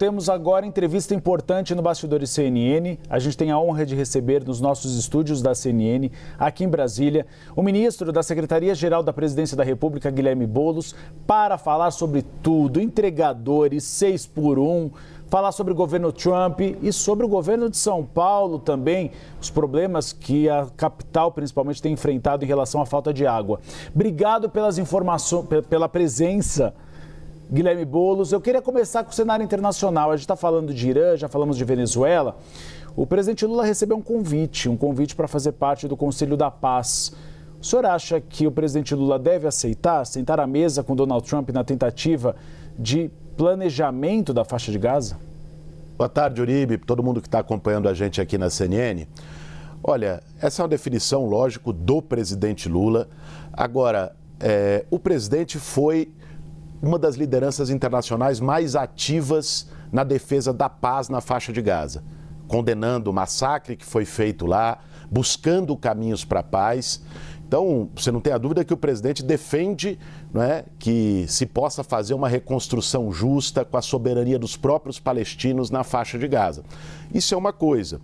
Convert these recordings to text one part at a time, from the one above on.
Temos agora entrevista importante no Bastidores CNN. A gente tem a honra de receber nos nossos estúdios da CNN, aqui em Brasília, o ministro da Secretaria-Geral da Presidência da República, Guilherme Boulos, para falar sobre tudo, entregadores, 6x1, falar sobre o governo Trump e sobre o governo de São Paulo também, os problemas que a capital principalmente tem enfrentado em relação à falta de água. Obrigado pelas informações, pela presença, Guilherme Boulos. Eu queria começar com o cenário internacional. A gente está falando de Irã, já falamos de Venezuela. O presidente Lula recebeu um convite para fazer parte do Conselho da Paz. O senhor acha que o presidente Lula deve aceitar, sentar à mesa com Donald Trump na tentativa de planejamento da faixa de Gaza? Boa tarde, Uribe, todo mundo que está acompanhando a gente aqui na CNN. Olha, essa é uma definição, lógico, do presidente Lula. Agora, o presidente foi uma das lideranças internacionais mais ativas na defesa da paz na faixa de Gaza, condenando o massacre que foi feito lá, buscando caminhos para a paz. Então, você não tem a dúvida que o presidente defende, não é, que se possa fazer uma reconstrução justa com a soberania dos próprios palestinos na faixa de Gaza. Isso é uma coisa.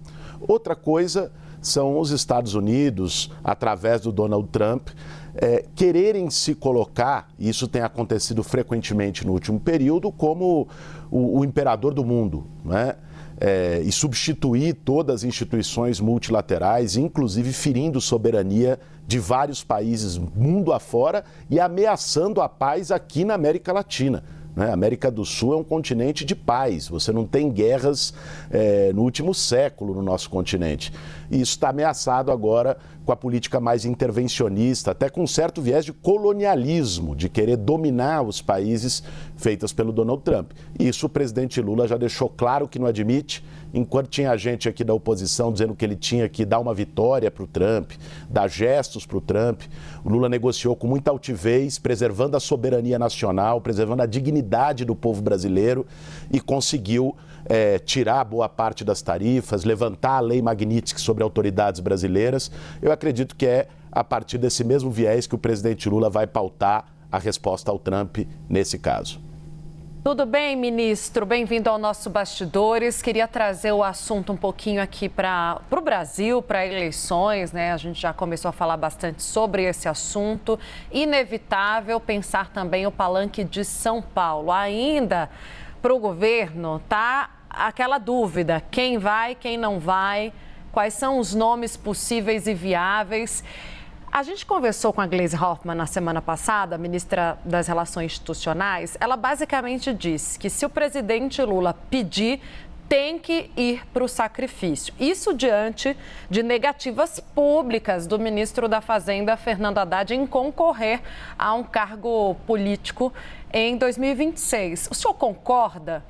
Outra coisa são os Estados Unidos, através do Donald Trump, quererem se colocar, e isso tem acontecido frequentemente no último período, como o imperador do mundo, né? E substituir todas as instituições multilaterais, inclusive ferindo soberania de vários países mundo afora e ameaçando a paz aqui na América Latina. A América do Sul é um continente de paz, você não tem guerras no último século no nosso continente. E isso está ameaçado agora com a política mais intervencionista, até com um certo viés de colonialismo, de querer dominar os países feitas pelo Donald Trump. E isso o presidente Lula já deixou claro que não admite, enquanto tinha gente aqui da oposição dizendo que ele tinha que dar uma vitória para o Trump, dar gestos para o Trump. O Lula negociou com muita altivez, preservando a soberania nacional, preservando a dignidade do povo brasileiro e conseguiu tirar boa parte das tarifas, levantar a lei Magnitsky sobre autoridades brasileiras. Eu acredito que é a partir desse mesmo viés que o presidente Lula vai pautar a resposta ao Trump nesse caso. Tudo bem, ministro? Bem-vindo ao nosso Bastidores. Queria trazer o assunto um pouquinho aqui para o Brasil, para eleições, né? A gente já começou a falar bastante sobre esse assunto. Inevitável pensar também o palanque de São Paulo. Ainda para o governo, tá aquela dúvida: quem vai, quem não vai, quais são os nomes possíveis e viáveis. A gente conversou com a Gleisi Hoffmann na semana passada, ministra das Relações Institucionais. Ela basicamente disse que se o presidente Lula pedir, tem que ir para o sacrifício. Isso diante de negativas públicas do ministro da Fazenda, Fernando Haddad, em concorrer a um cargo político em 2026. O senhor concorda?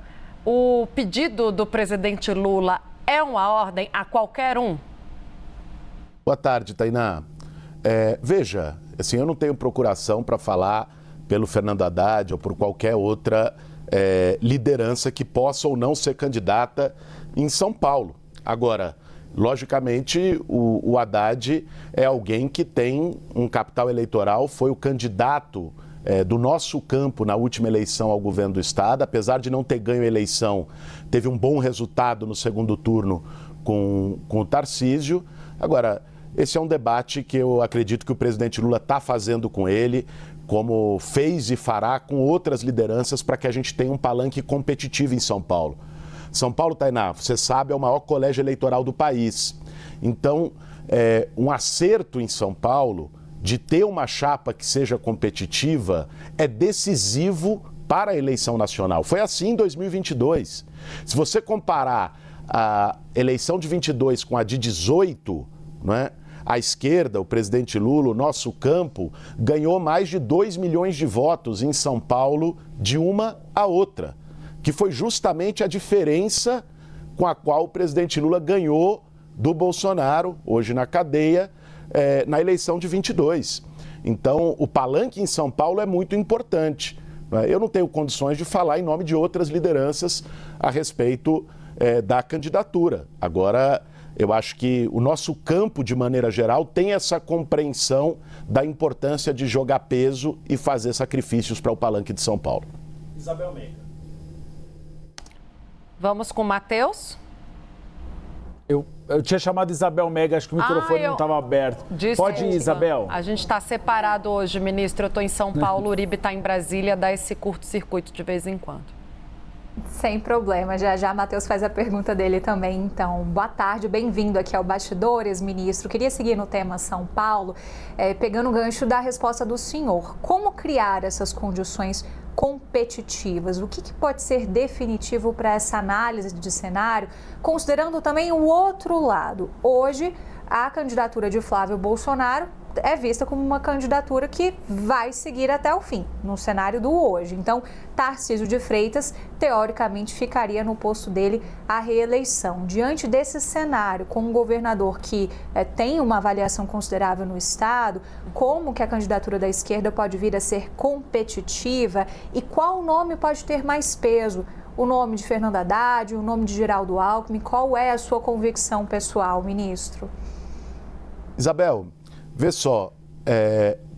O pedido do presidente Lula é uma ordem a qualquer um? Boa tarde, Tainá. Veja, assim, eu não tenho procuração para falar pelo Fernando Haddad ou por qualquer outra liderança que possa ou não ser candidata em São Paulo. Agora, logicamente, o Haddad é alguém que tem um capital eleitoral, foi o candidato do nosso campo na última eleição ao governo do Estado. Apesar de não ter ganho a eleição, teve um bom resultado no segundo turno com o Tarcísio. Agora, esse é um debate que eu acredito que o presidente Lula está fazendo com ele, como fez e fará com outras lideranças, para que a gente tenha um palanque competitivo em São Paulo. São Paulo, Tainá, você sabe, é o maior colégio eleitoral do país. Então, um acerto em São Paulo, de ter uma chapa que seja competitiva, é decisivo para a eleição nacional. Foi assim em 2022. Se você comparar a eleição de 22 com a de 18, não é? A esquerda, o presidente Lula, o nosso campo, ganhou mais de 2 milhões de votos em São Paulo de uma a outra, que foi justamente a diferença com a qual o presidente Lula ganhou do Bolsonaro, hoje na cadeia, na eleição de 22. Então, o palanque em São Paulo é muito importante. Eu não tenho condições de falar em nome de outras lideranças a respeito da candidatura. Agora, eu acho que o nosso campo, de maneira geral, tem essa compreensão da importância de jogar peso e fazer sacrifícios para o palanque de São Paulo. Isabel Meira. Vamos com o Matheus? Eu tinha chamado Isabel Mega, acho que o microfone não estava aberto. Desculpa. Pode ir, Isabel. A gente está separado hoje, ministro. Eu estou em São Paulo, o Uribe está em Brasília, dá esse curto-circuito de vez em quando. Sem problema, já Matheus faz a pergunta dele também. Então, boa tarde, bem-vindo aqui ao Bastidores, ministro. Queria seguir no tema São Paulo, pegando o gancho da resposta do senhor. Como criar essas condições competitivas? O que pode ser definitivo para essa análise de cenário, considerando também o outro lado? Hoje, a candidatura de Flávio Bolsonaro é vista como uma candidatura que vai seguir até o fim, no cenário do hoje. Então, Tarcísio de Freitas, teoricamente, ficaria no posto dele à reeleição. Diante desse cenário, com um governador que tem uma avaliação considerável no Estado, como que a candidatura da esquerda pode vir a ser competitiva e qual nome pode ter mais peso? O nome de Fernando Haddad, o nome de Geraldo Alckmin? Qual é a sua convicção pessoal, ministro? Isabel, vê só,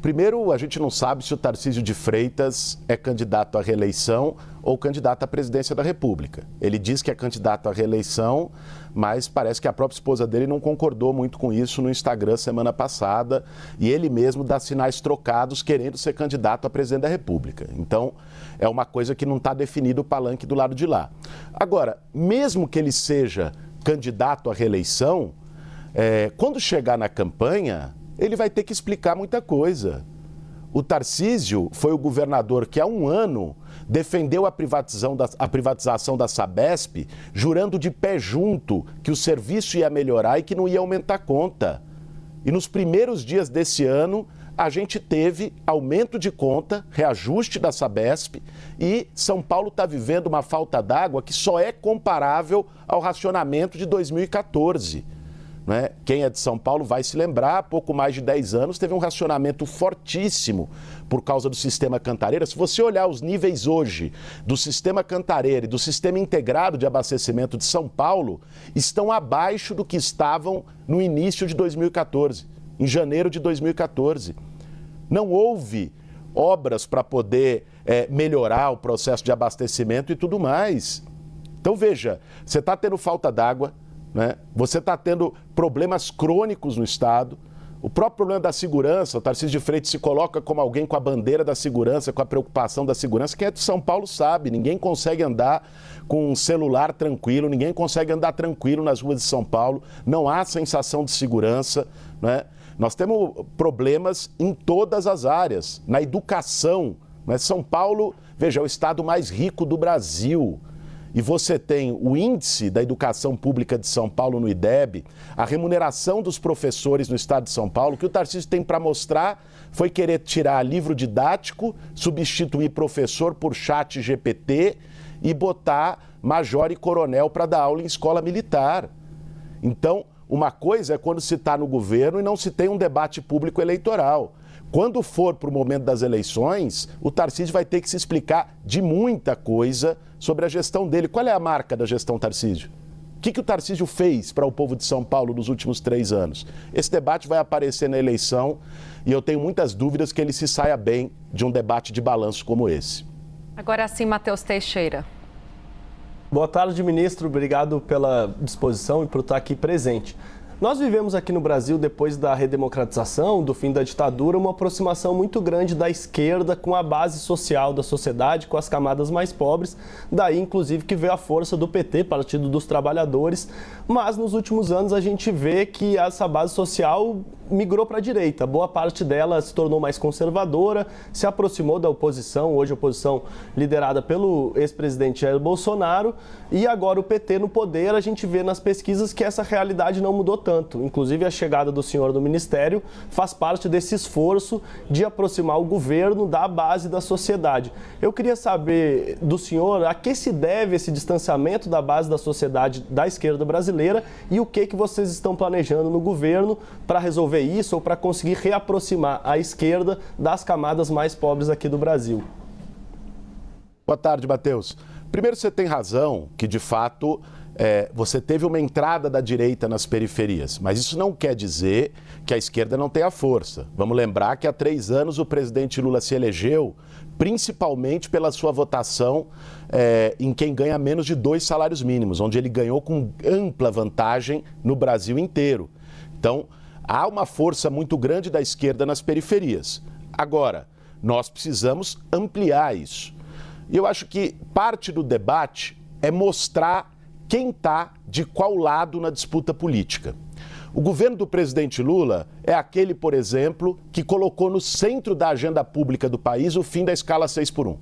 primeiro a gente não sabe se o Tarcísio de Freitas é candidato à reeleição ou candidato à presidência da República. Ele diz que é candidato à reeleição, mas parece que a própria esposa dele não concordou muito com isso no Instagram semana passada e ele mesmo dá sinais trocados querendo ser candidato a presidente da República. Então, é uma coisa que não está definido o palanque do lado de lá. Agora, mesmo que ele seja candidato à reeleição, quando chegar na campanha, ele vai ter que explicar muita coisa. O Tarcísio foi o governador que há um ano defendeu a privatização da Sabesp, jurando de pé junto que o serviço ia melhorar e que não ia aumentar a conta. E nos primeiros dias desse ano, a gente teve aumento de conta, reajuste da Sabesp e São Paulo está vivendo uma falta d'água que só é comparável ao racionamento de 2014. Né? Quem é de São Paulo vai se lembrar, há pouco mais de 10 anos teve um racionamento fortíssimo por causa do sistema Cantareira. Se você olhar os níveis hoje do sistema Cantareira e do sistema integrado de abastecimento de São Paulo, estão abaixo do que estavam no início de 2014, em janeiro de 2014. Não houve obras para poder melhorar o processo de abastecimento e tudo mais. Então veja, você está tendo falta d'água, né? Você está tendo problemas crônicos no Estado. O próprio problema da segurança, o Tarcísio de Freitas se coloca como alguém com a bandeira da segurança, com a preocupação da segurança. Quem é de São Paulo sabe, ninguém consegue andar com um celular tranquilo, ninguém consegue andar tranquilo nas ruas de São Paulo, não há sensação de segurança, né? Nós temos problemas em todas as áreas, na educação, né? São Paulo, veja, é o estado mais rico do Brasil. E você tem o índice da educação pública de São Paulo no IDEB, a remuneração dos professores no estado de São Paulo, que o Tarcísio tem para mostrar foi querer tirar livro didático, substituir professor por chat GPT e botar major e coronel para dar aula em escola militar. Então, uma coisa é quando se está no governo e não se tem um debate público eleitoral. Quando for para o momento das eleições, o Tarcísio vai ter que se explicar de muita coisa sobre a gestão dele. Qual é a marca da gestão Tarcísio? O que o Tarcísio fez para o povo de São Paulo nos últimos 3 anos? Esse debate vai aparecer na eleição e eu tenho muitas dúvidas que ele se saia bem de um debate de balanço como esse. Agora sim, Matheus Teixeira. Boa tarde, ministro. Obrigado pela disposição e por estar aqui presente. Nós vivemos aqui no Brasil, depois da redemocratização, do fim da ditadura, uma aproximação muito grande da esquerda com a base social da sociedade, com as camadas mais pobres. Daí, inclusive, que veio a força do PT, Partido dos Trabalhadores. Mas, nos últimos anos, a gente vê que essa base social migrou para a direita. Boa parte dela se tornou mais conservadora, se aproximou da oposição, hoje a oposição liderada pelo ex-presidente Jair Bolsonaro. E agora o PT no poder, a gente vê nas pesquisas que essa realidade não mudou tanto. Inclusive, a chegada do senhor no ministério faz parte desse esforço de aproximar o governo da base da sociedade. Eu queria saber do senhor a que se deve esse distanciamento da base da sociedade da esquerda brasileira e o que vocês estão planejando no governo para resolver isso ou para conseguir reaproximar a esquerda das camadas mais pobres aqui do Brasil. Boa tarde, Matheus. Primeiro, você tem razão que, de fato, você teve uma entrada da direita nas periferias, mas isso não quer dizer que a esquerda não tenha força. Vamos lembrar que há 3 anos o presidente Lula se elegeu principalmente pela sua votação em quem ganha menos de 2 salários mínimos, onde ele ganhou com ampla vantagem no Brasil inteiro. Então, há uma força muito grande da esquerda nas periferias. Agora, nós precisamos ampliar isso. E eu acho que parte do debate é mostrar quem está de qual lado na disputa política. O governo do presidente Lula é aquele, por exemplo, que colocou no centro da agenda pública do país o fim da escala 6x1.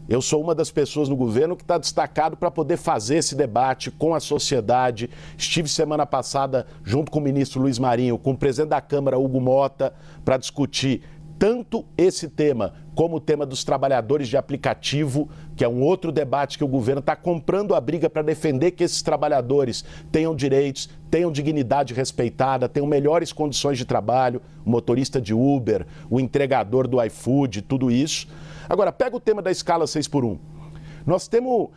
Eu sou uma das pessoas no governo que está destacado para poder fazer esse debate com a sociedade. Estive semana passada junto com o ministro Luiz Marinho, com o presidente da Câmara, Hugo Mota, para discutir tanto esse tema como o tema dos trabalhadores de aplicativo, que é um outro debate que o governo está comprando a briga para defender que esses trabalhadores tenham direitos, tenham dignidade respeitada, tenham melhores condições de trabalho, o motorista de Uber, o entregador do iFood, tudo isso. Agora, pega o tema da escala 6x1. Nós temos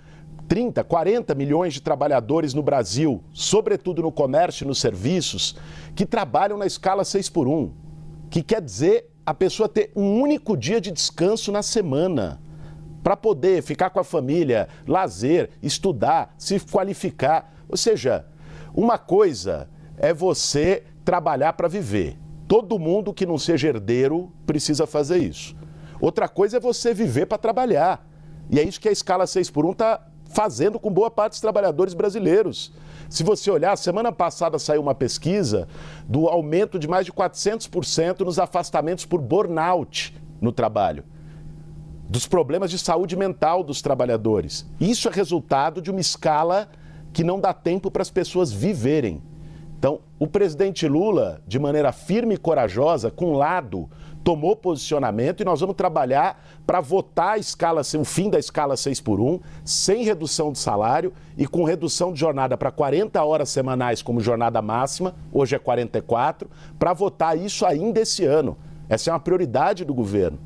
30, 40 milhões de trabalhadores no Brasil, sobretudo no comércio e nos serviços, que trabalham na escala 6x1, que quer dizer a pessoa ter um único dia de descanso na semana para poder ficar com a família, lazer, estudar, se qualificar. Ou seja, uma coisa é você trabalhar para viver. Todo mundo que não seja herdeiro precisa fazer isso. Outra coisa é você viver para trabalhar. E é isso que a escala 6x1 está fazendo com boa parte dos trabalhadores brasileiros. Se você olhar, semana passada saiu uma pesquisa do aumento de mais de 400% nos afastamentos por burnout no trabalho, dos problemas de saúde mental dos trabalhadores. Isso é resultado de uma escala que não dá tempo para as pessoas viverem. Então, o presidente Lula, de maneira firme e corajosa, com lado, tomou posicionamento e nós vamos trabalhar para votar o fim da escala 6x1, sem redução de salário e com redução de jornada para 40 horas semanais como jornada máxima, hoje é 44, para votar isso ainda esse ano. Essa é uma prioridade do governo.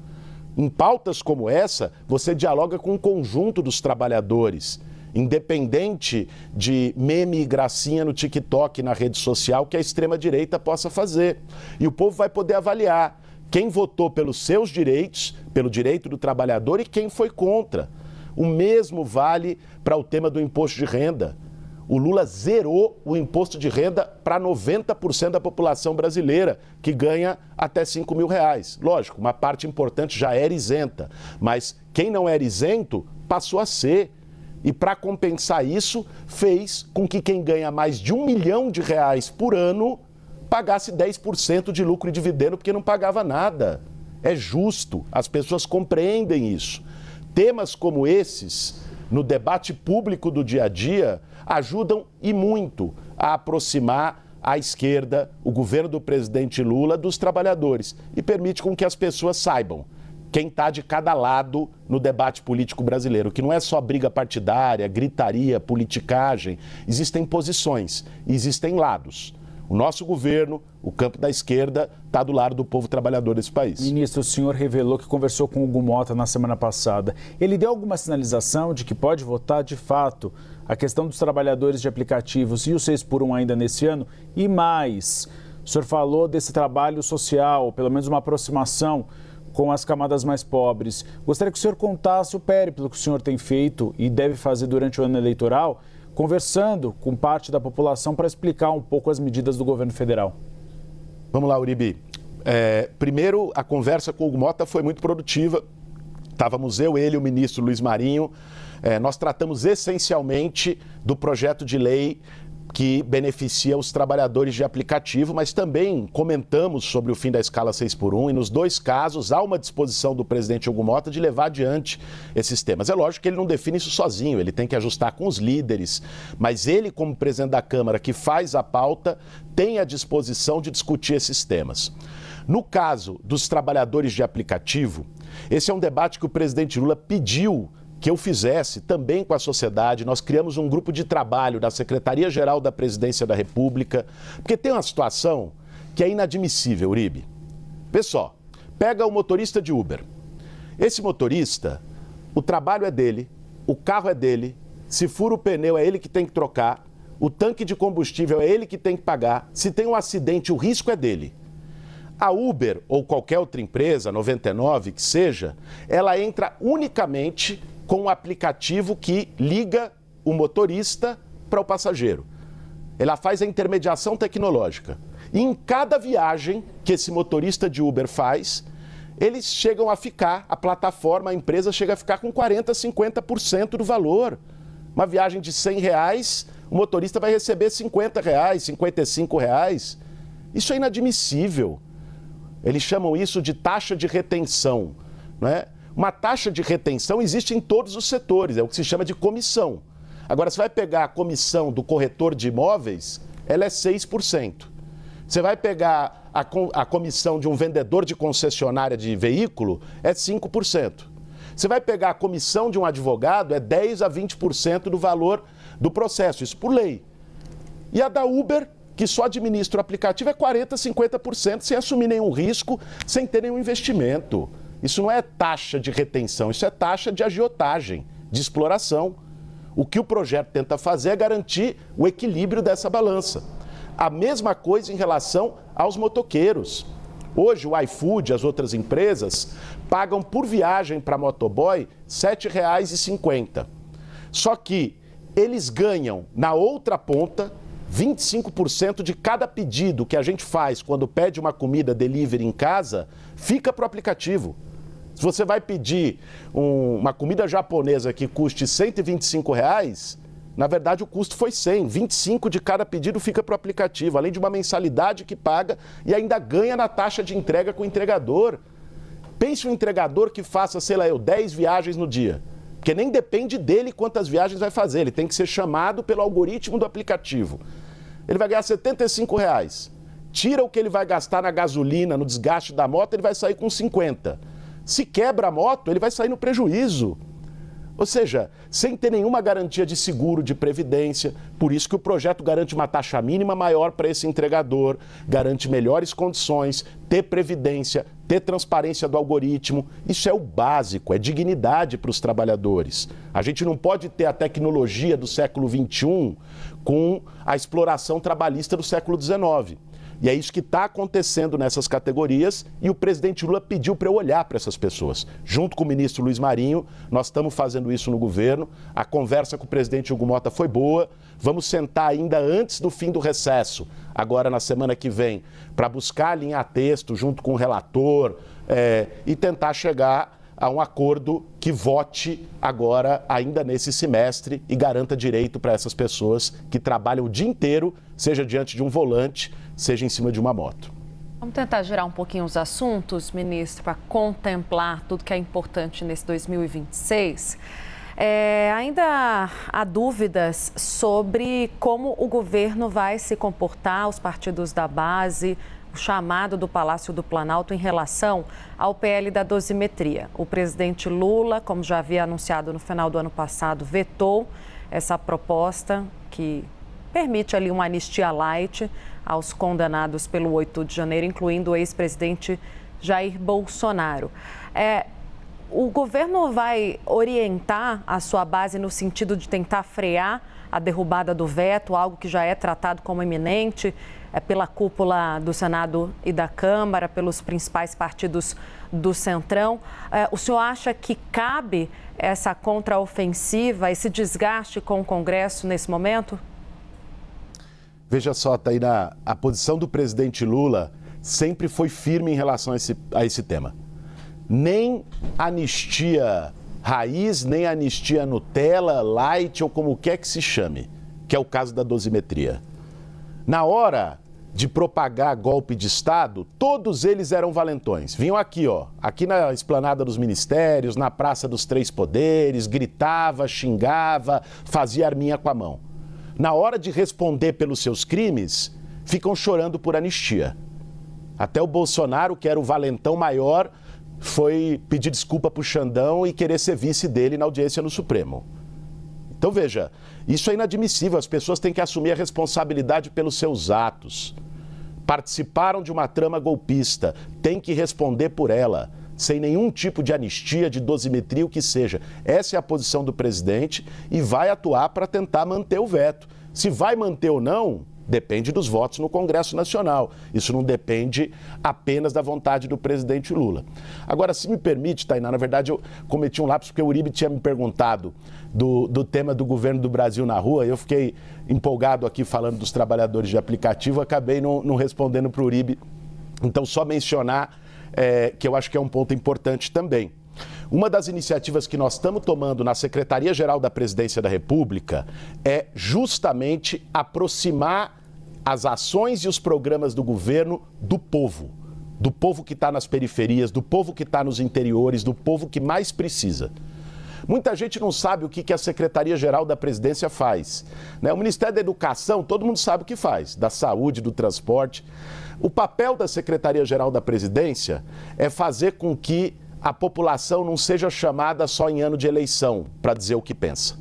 Em pautas como essa, você dialoga com o conjunto dos trabalhadores, independente de meme e gracinha no TikTok, na rede social, que a extrema-direita possa fazer. E o povo vai poder avaliar quem votou pelos seus direitos, pelo direito do trabalhador, e quem foi contra. O mesmo vale para o tema do imposto de renda. O Lula zerou o imposto de renda para 90% da população brasileira, que ganha até R$5 mil. Lógico, uma parte importante já era isenta, mas quem não era isento passou a ser. E para compensar isso, fez com que quem ganha mais de R$1 milhão por ano pagasse 10% de lucro e dividendo, porque não pagava nada. É justo, as pessoas compreendem isso. Temas como esses, no debate público do dia a dia, ajudam e muito a aproximar a esquerda, o governo do presidente Lula, dos trabalhadores e permite com que as pessoas saibam quem está de cada lado no debate político brasileiro, que não é só briga partidária, gritaria, politicagem, existem posições, existem lados. O nosso governo, o campo da esquerda, está do lado do povo trabalhador desse país. Ministro, o senhor revelou que conversou com o Hugo Mota na semana passada. Ele deu alguma sinalização de que pode votar, de fato, a questão dos trabalhadores de aplicativos e o 6x1 ainda nesse ano? E mais, o senhor falou desse trabalho social, pelo menos uma aproximação com as camadas mais pobres. Gostaria que o senhor contasse o périplo que o senhor tem feito e deve fazer durante o ano eleitoral, conversando com parte da população para explicar um pouco as medidas do governo federal. Vamos lá, Uribe. Primeiro, a conversa com o Hugo Mota foi muito produtiva. Estávamos eu, ele e o ministro Luiz Marinho. Nós tratamos essencialmente do projeto de lei que beneficia os trabalhadores de aplicativo, mas também comentamos sobre o fim da escala 6x1 e nos dois casos há uma disposição do presidente Hugo Mota de levar adiante esses temas. É lógico que ele não define isso sozinho, ele tem que ajustar com os líderes, mas ele, como presidente da Câmara que faz a pauta, tem a disposição de discutir esses temas. No caso dos trabalhadores de aplicativo, esse é um debate que o presidente Lula pediu que eu fizesse também com a sociedade. Nós criamos um grupo de trabalho da Secretaria-Geral da Presidência da República, porque tem uma situação que é inadmissível, Uribe. Pessoal, pega o motorista de Uber. Esse motorista, o trabalho é dele, o carro é dele, se fura o pneu é ele que tem que trocar, o tanque de combustível é ele que tem que pagar, se tem um acidente o risco é dele. A Uber ou qualquer outra empresa, 99 que seja, ela entra unicamente com um aplicativo que liga o motorista para o passageiro. Ela faz a intermediação tecnológica. E em cada viagem que esse motorista de Uber faz, eles chegam a ficar, a plataforma, a empresa chega a ficar com 40%, 50% do valor. Uma viagem de R$100, o motorista vai receber R$50, R$55. Isso é inadmissível. Eles chamam isso de taxa de retenção, não é? Uma taxa de retenção existe em todos os setores, é o que se chama de comissão. Agora, você vai pegar a comissão do corretor de imóveis, ela é 6%. Você vai pegar a comissão de um vendedor de concessionária de veículo, é 5%. Você vai pegar a comissão de um advogado, é 10% a 20% do valor do processo, isso por lei. E a da Uber, que só administra o aplicativo, é 40%, 50%, sem assumir nenhum risco, sem ter nenhum investimento. Isso não é taxa de retenção, isso é taxa de agiotagem, de exploração. O que o projeto tenta fazer é garantir o equilíbrio dessa balança. A mesma coisa em relação aos motoqueiros. Hoje o iFood, as outras empresas, pagam por viagem para motoboy R$ 7,50. Só que eles ganham na outra ponta 25% de cada pedido que a gente faz quando pede uma comida delivery em casa, fica para o aplicativo. Se você vai pedir uma comida japonesa que custe R$ 125, na verdade o custo foi 100, 25 de cada pedido fica para o aplicativo, além de uma mensalidade que paga e ainda ganha na taxa de entrega com o entregador. Pense um entregador que faça, 10 viagens no dia, porque nem depende dele quantas viagens vai fazer, ele tem que ser chamado pelo algoritmo do aplicativo. Ele vai ganhar R$ 75. Tira o que ele vai gastar na gasolina, no desgaste da moto, ele vai sair com 50. Se quebra a moto, ele vai sair no prejuízo. Ou seja, sem ter nenhuma garantia de seguro, de previdência. Por isso que o projeto garante uma taxa mínima maior para esse entregador, garante melhores condições, ter previdência, ter transparência do algoritmo. Isso é o básico, é dignidade para os trabalhadores. A gente não pode ter a tecnologia do século XXI com a exploração trabalhista do século XIX. E é isso que está acontecendo nessas categorias e o presidente Lula pediu para eu olhar para essas pessoas. Junto com o ministro Luiz Marinho, nós estamos fazendo isso no governo. A conversa com o presidente Hugo Mota foi boa. Vamos sentar ainda antes do fim do recesso, agora na semana que vem, para buscar alinhar texto junto com o relator e tentar chegar a um acordo que vote agora, ainda nesse semestre, e garanta direito para essas pessoas que trabalham o dia inteiro, seja diante de um volante, seja em cima de uma moto. Vamos tentar girar um pouquinho os assuntos, ministro, para contemplar tudo que é importante nesse 2026. Ainda há dúvidas sobre como o governo vai se comportar, os partidos da base, o chamado do Palácio do Planalto em relação ao PL da dosimetria. O presidente Lula, como já havia anunciado no final do ano passado, vetou essa proposta que permite ali uma anistia light aos condenados pelo 8 de janeiro, incluindo o ex-presidente Jair Bolsonaro. O governo vai orientar a sua base no sentido de tentar frear a derrubada do veto, algo que já é tratado como iminente pela cúpula do Senado e da Câmara, pelos principais partidos do Centrão. O senhor acha que cabe essa contraofensiva, esse desgaste com o Congresso nesse momento? Veja só, Taína, a posição do presidente Lula sempre foi firme em relação a esse tema. Nem anistia raiz, nem anistia Nutella, light ou como quer que se chame, que é o caso da dosimetria. Na hora de propagar golpe de Estado, todos eles eram valentões. Vinham aqui na esplanada dos ministérios, na Praça dos Três Poderes, gritava, xingava, fazia arminha com a mão. Na hora de responder pelos seus crimes, ficam chorando por anistia. Até o Bolsonaro, que era o valentão maior, foi pedir desculpa para o Xandão e querer ser vice dele na audiência no Supremo. Então veja, isso é inadmissível, as pessoas têm que assumir a responsabilidade pelos seus atos. Participaram de uma trama golpista, têm que responder por ela. sem nenhum tipo de anistia, de dosimetria, o que seja. Essa é a posição do presidente e vai atuar para tentar manter o veto. Se vai manter ou não, depende dos votos no Congresso Nacional. Isso não depende apenas da vontade do presidente Lula. Agora, se me permite, Tainá, na verdade eu cometi um lapso porque o Uribe tinha me perguntado do tema do governo do Brasil na rua. Eu fiquei empolgado aqui falando dos trabalhadores de aplicativo, acabei não respondendo para o Uribe. Então, só mencionar que eu acho que é um ponto importante também. Uma das iniciativas que nós estamos tomando na Secretaria-Geral da Presidência da República é justamente aproximar as ações e os programas do governo do povo que está nas periferias, do povo que está nos interiores, do povo que mais precisa. Muita gente não sabe o que a Secretaria-Geral da Presidência faz, né? O Ministério da Educação, todo mundo sabe o que faz, da saúde, do transporte. O papel da Secretaria-Geral da Presidência é fazer com que a população não seja chamada só em ano de eleição para dizer o que pensa.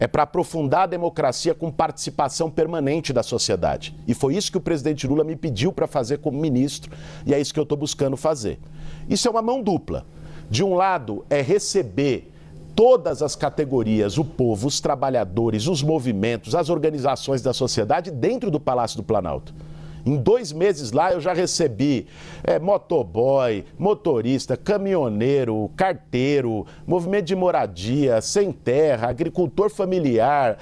É para aprofundar a democracia com participação permanente da sociedade. E foi isso que o presidente Lula me pediu para fazer como ministro, e é isso que eu estou buscando fazer. Isso é uma mão dupla. De um lado, é receber todas as categorias, o povo, os trabalhadores, os movimentos, as organizações da sociedade dentro do Palácio do Planalto. Em 2 meses lá eu já recebi motoboy, motorista, caminhoneiro, carteiro, movimento de moradia, sem terra, agricultor familiar,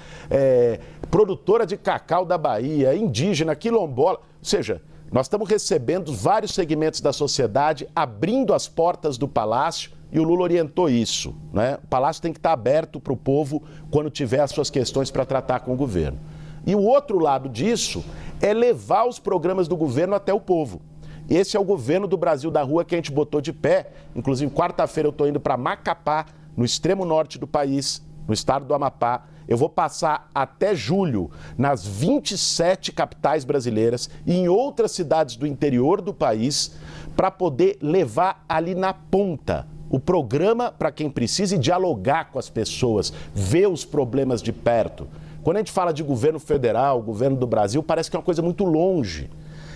produtora de cacau da Bahia, indígena, quilombola. Ou seja, nós estamos recebendo vários segmentos da sociedade, abrindo as portas do Palácio, e o Lula orientou isso, né? O Palácio tem que estar aberto para o povo quando tiver as suas questões para tratar com o governo. E o outro lado disso é levar os programas do governo até o povo. Esse é o governo do Brasil da rua que a gente botou de pé. Inclusive, quarta-feira eu estou indo para Macapá, no extremo norte do país, no estado do Amapá. Eu vou passar até julho nas 27 capitais brasileiras e em outras cidades do interior do país para poder levar ali na ponta o programa para quem precisa e dialogar com as pessoas, ver os problemas de perto. Quando a gente fala de governo federal, governo do Brasil, parece que é uma coisa muito longe.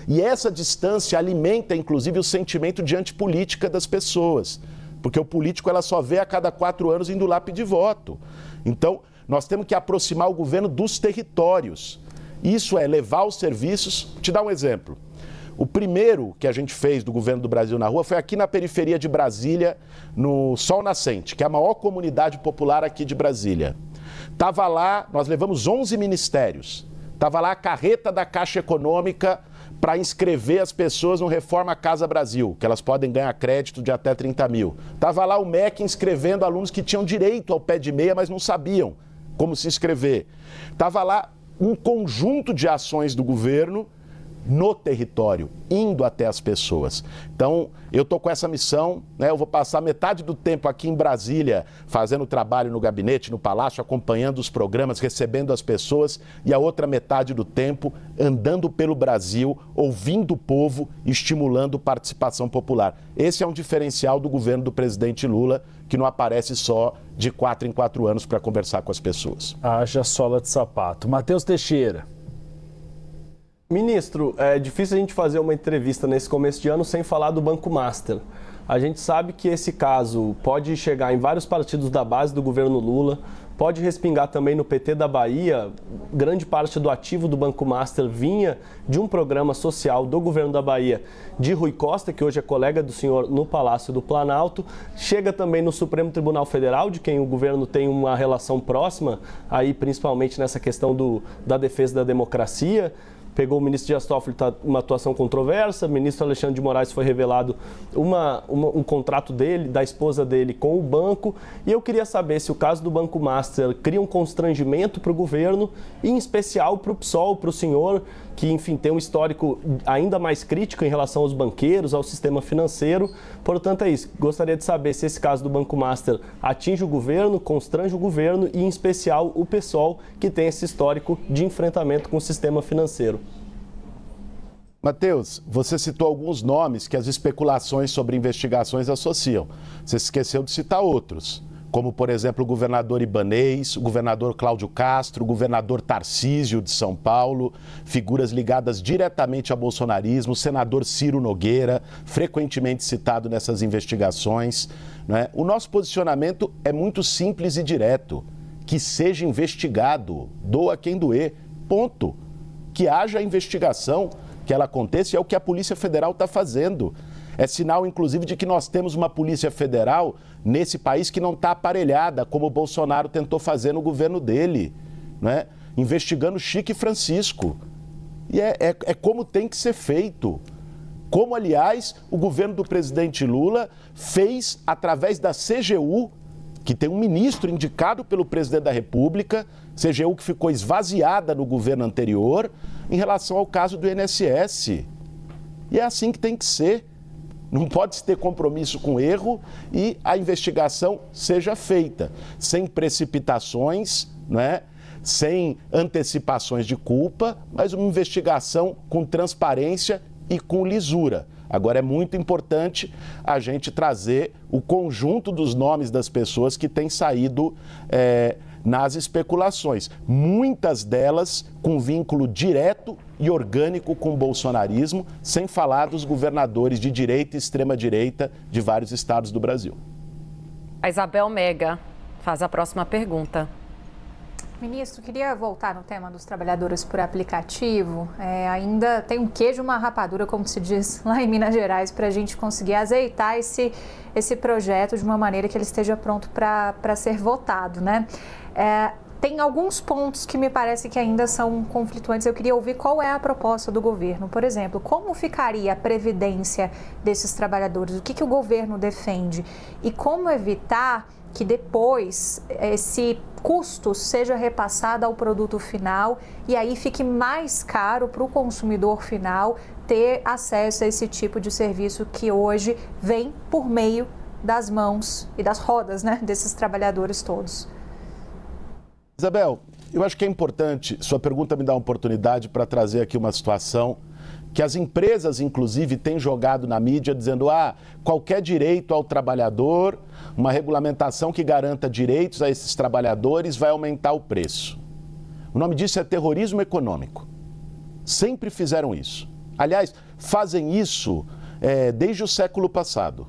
E essa distância alimenta, inclusive, o sentimento de antipolítica das pessoas. Porque o político ela só vê a cada 4 anos indo lá pedir voto. Então, nós temos que aproximar o governo dos territórios. Isso é levar os serviços. Vou te dar um exemplo. O primeiro que a gente fez do governo do Brasil na rua foi aqui na periferia de Brasília, no Sol Nascente, que é a maior comunidade popular aqui de Brasília. Estava lá, nós levamos 11 ministérios. Estava lá a carreta da Caixa Econômica para inscrever as pessoas no Reforma Casa Brasil, que elas podem ganhar crédito de até 30 mil. Estava lá o MEC inscrevendo alunos que tinham direito ao pé de meia, mas não sabiam como se inscrever. Estava lá um conjunto de ações do governo no território, indo até as pessoas. Então, eu estou com essa missão, né? Eu vou passar metade do tempo aqui em Brasília, fazendo trabalho no gabinete, no palácio, acompanhando os programas, recebendo as pessoas, e a outra metade do tempo andando pelo Brasil, ouvindo o povo, estimulando participação popular. Esse é um diferencial do governo do presidente Lula, que não aparece só de 4 em 4 anos para conversar com as pessoas. Haja sola de sapato. Matheus Teixeira. Ministro, é difícil a gente fazer uma entrevista nesse começo de ano sem falar do Banco Master. A gente sabe que esse caso pode chegar em vários partidos da base do governo Lula, pode respingar também no PT da Bahia. Grande parte do ativo do Banco Master vinha de um programa social do governo da Bahia, de Rui Costa, que hoje é colega do senhor no Palácio do Planalto. Chega também no Supremo Tribunal Federal, de quem o governo tem uma relação próxima, aí principalmente nessa questão da defesa da democracia. Pegou o ministro Dias Toffoli, uma atuação controversa. O ministro Alexandre de Moraes foi revelado um contrato dele, da esposa dele com o banco. E eu queria saber se o caso do Banco Master cria um constrangimento para o governo, e em especial para o PSOL, para o senhor, que, enfim, tem um histórico ainda mais crítico em relação aos banqueiros, ao sistema financeiro. Portanto, é isso. Gostaria de saber se esse caso do Banco Master atinge o governo, constrange o governo e, em especial, o PSOL, que tem esse histórico de enfrentamento com o sistema financeiro. Matheus, você citou alguns nomes que as especulações sobre investigações associam. Você esqueceu de citar outros. como, por exemplo, o governador Ibanez, o governador Cláudio Castro, o governador Tarcísio de São Paulo, figuras ligadas diretamente ao bolsonarismo, o senador Ciro Nogueira, frequentemente citado nessas investigações, né? O nosso posicionamento é muito simples e direto: que seja investigado, doa quem doer, ponto. Que haja investigação, que ela aconteça, e é o que a Polícia Federal está fazendo. É sinal, inclusive, de que nós temos uma Polícia Federal nesse país que não está aparelhada, como o Bolsonaro tentou fazer no governo dele, né? Investigando Chico e Francisco. E é como tem que ser feito. Como, aliás, o governo do presidente Lula fez através da CGU, que tem um ministro indicado pelo presidente da República, CGU que ficou esvaziada no governo anterior, em relação ao caso do INSS. E é assim que tem que ser. Não pode-se ter compromisso com erro e a investigação seja feita, sem precipitações, né? Sem antecipações de culpa, mas uma investigação com transparência e com lisura. Agora, é muito importante a gente trazer o conjunto dos nomes das pessoas que têm saído nas especulações. Muitas delas com vínculo direto e orgânico com o bolsonarismo, sem falar dos governadores de direita e extrema-direita de vários estados do Brasil. A Isabel Mega faz a próxima pergunta. Ministro, queria voltar no tema dos trabalhadores por aplicativo. Ainda tem um queijo, uma rapadura, como se diz lá em Minas Gerais, para a gente conseguir azeitar esse projeto de uma maneira que ele esteja pronto para ser votado, né? Tem alguns pontos que me parece que ainda são conflituantes. Eu queria ouvir qual é a proposta do governo. Por exemplo, como ficaria a previdência desses trabalhadores? O que o governo defende? E como evitar que depois esse custo seja repassado ao produto final e aí fique mais caro para o consumidor final ter acesso a esse tipo de serviço que hoje vem por meio das mãos e das rodas, né, desses trabalhadores todos. Isabel, eu acho que é importante, sua pergunta me dá uma oportunidade para trazer aqui uma situação que as empresas, inclusive, têm jogado na mídia dizendo: qualquer direito ao trabalhador, uma regulamentação que garanta direitos a esses trabalhadores vai aumentar o preço. O nome disso é terrorismo econômico. Sempre fizeram isso. Aliás, fazem isso desde o século passado.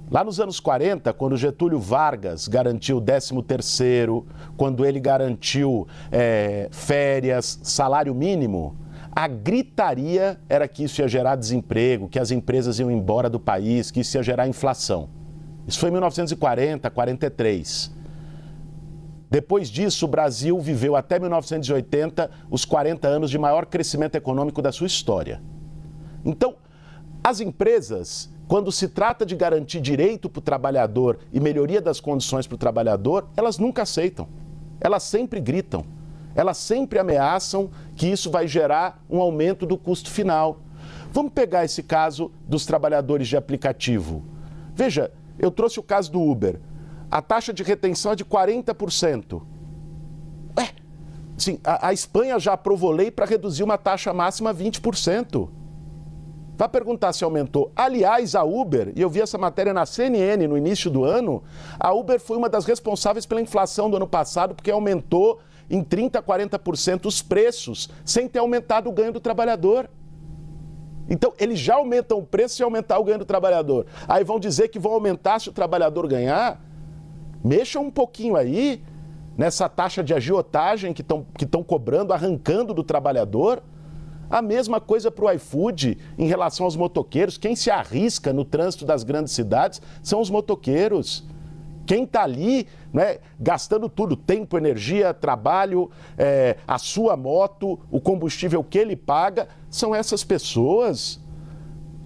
Lá nos anos 40, quando Getúlio Vargas garantiu o 13º, quando ele garantiu férias, salário mínimo, a gritaria era que isso ia gerar desemprego, que as empresas iam embora do país, que isso ia gerar inflação. Isso foi em 1940, 43. Depois disso, o Brasil viveu até 1980 os 40 anos de maior crescimento econômico da sua história. Então, as empresas, quando se trata de garantir direito para o trabalhador e melhoria das condições para o trabalhador, elas nunca aceitam. Elas sempre gritam. Elas sempre ameaçam que isso vai gerar um aumento do custo final. Vamos pegar esse caso dos trabalhadores de aplicativo. Veja, eu trouxe o caso do Uber. A taxa de retenção é de 40%. Sim, a Espanha já aprovou lei para reduzir uma taxa máxima a 20%. Vai perguntar se aumentou. Aliás, a Uber, e eu vi essa matéria na CNN no início do ano, a Uber foi uma das responsáveis pela inflação do ano passado, porque aumentou em 30%, 40% os preços, sem ter aumentado o ganho do trabalhador. Então, eles já aumentam o preço sem aumentar o ganho do trabalhador. Aí vão dizer que vão aumentar se o trabalhador ganhar? Mexam um pouquinho aí nessa taxa de agiotagem que estão cobrando, arrancando do trabalhador. A mesma coisa para o iFood em relação aos motoqueiros. Quem se arrisca no trânsito das grandes cidades são os motoqueiros. Quem está ali, né, gastando tudo, tempo, energia, trabalho, a sua moto, o combustível que ele paga, são essas pessoas.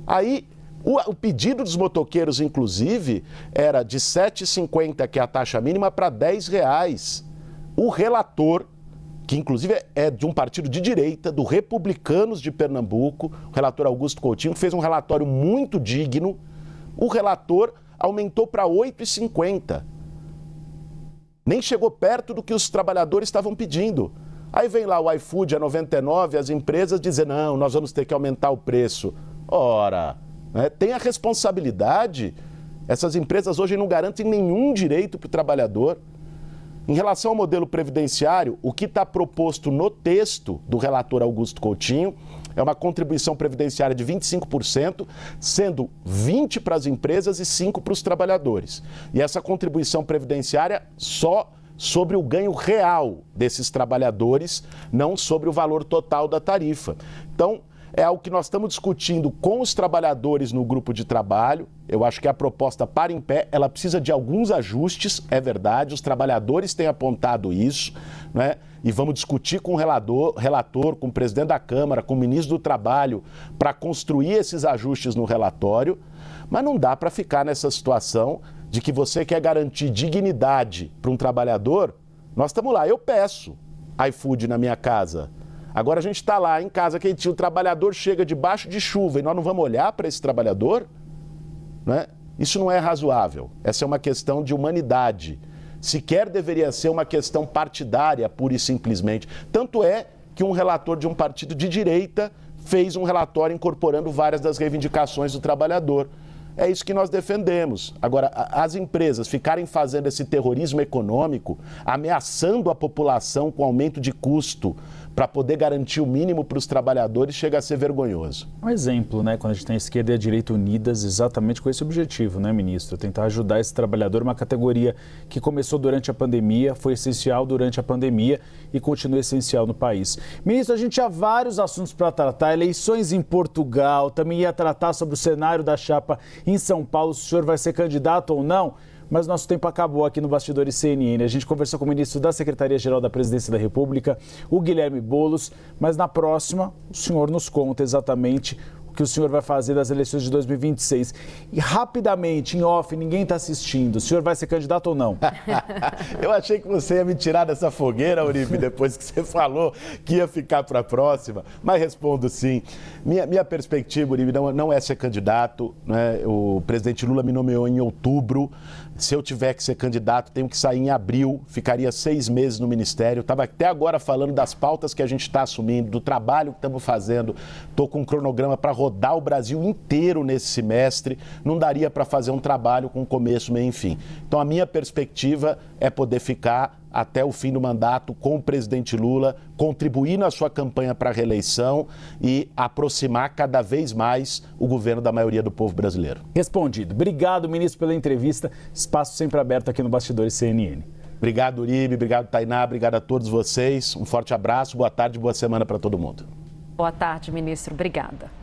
Aí, o pedido dos motoqueiros, inclusive, era de R$ 7,50, que é a taxa mínima, para R$ 10. O relator, que inclusive é de um partido de direita, do Republicanos de Pernambuco, o relator Augusto Coutinho, fez um relatório muito digno. O relator aumentou para R$ 8,50. Nem chegou perto do que os trabalhadores estavam pedindo. Aí vem lá o iFood a 99, as empresas dizem: não, nós vamos ter que aumentar o preço. Ora, né, tem a responsabilidade Essas empresas hoje não garantem nenhum direito para o trabalhador. Em relação ao modelo previdenciário, o que está proposto no texto do relator Augusto Coutinho é uma contribuição previdenciária de 25%, sendo 20% para as empresas e 5% para os trabalhadores. E essa contribuição previdenciária só sobre o ganho real desses trabalhadores, não sobre o valor total da tarifa. Então, é algo que nós estamos discutindo com os trabalhadores no grupo de trabalho. Eu acho que a proposta para em pé, ela precisa de alguns ajustes, é verdade, os trabalhadores têm apontado isso, né? E vamos discutir com o relator, com o presidente da Câmara, com o ministro do Trabalho, para construir esses ajustes no relatório, mas não dá para ficar nessa situação de que você quer garantir dignidade para um trabalhador. Nós estamos lá, eu peço iFood na minha casa. Agora a gente está lá em casa quentinho, o trabalhador chega debaixo de chuva e nós não vamos olhar para esse trabalhador? Né? Isso não é razoável. Essa é uma questão de humanidade. Sequer deveria ser uma questão partidária, pura e simplesmente. Tanto é que um relator de um partido de direita fez um relatório incorporando várias das reivindicações do trabalhador. É isso que nós defendemos. Agora, as empresas ficarem fazendo esse terrorismo econômico, ameaçando a população com aumento de custo para poder garantir o mínimo para os trabalhadores, chega a ser vergonhoso. Um exemplo, né, quando a gente tem a esquerda e a direita unidas exatamente com esse objetivo, né, ministro? Tentar ajudar esse trabalhador, uma categoria que começou durante a pandemia, foi essencial durante a pandemia e continua essencial no país. Ministro, a gente tinha vários assuntos para tratar, eleições em Portugal, também ia tratar sobre o cenário da chapa em São Paulo, se o senhor vai ser candidato ou não. Mas nosso tempo acabou aqui no Bastidores CNN. A gente conversou com o ministro da Secretaria-Geral da Presidência da República, o Guilherme Boulos, mas na próxima o senhor nos conta exatamente o que o senhor vai fazer das eleições de 2026. E rapidamente, em off, ninguém está assistindo, o senhor vai ser candidato ou não? Eu achei que você ia me tirar dessa fogueira, Uribe, depois que você falou que ia ficar para a próxima, mas respondo sim. Minha perspectiva, Uribe, não é ser candidato, né? O presidente Lula me nomeou em outubro. Se eu tiver que ser candidato, tenho que sair em abril, ficaria 6 meses no Ministério. Estava até agora falando das pautas que a gente está assumindo, do trabalho que estamos fazendo. Estou com um cronograma para rodar o Brasil inteiro nesse semestre. Não daria para fazer um trabalho com começo, meio e fim. Então, a minha perspectiva é poder ficar até o fim do mandato com o presidente Lula, contribuir na sua campanha para a reeleição e aproximar cada vez mais o governo da maioria do povo brasileiro. Respondido. Obrigado, ministro, pela entrevista. Espaço sempre aberto aqui no Bastidores CNN. Obrigado, Uribe. Obrigado, Tainá. Obrigado a todos vocês. Um forte abraço, boa tarde, boa semana para todo mundo. Boa tarde, ministro. Obrigada.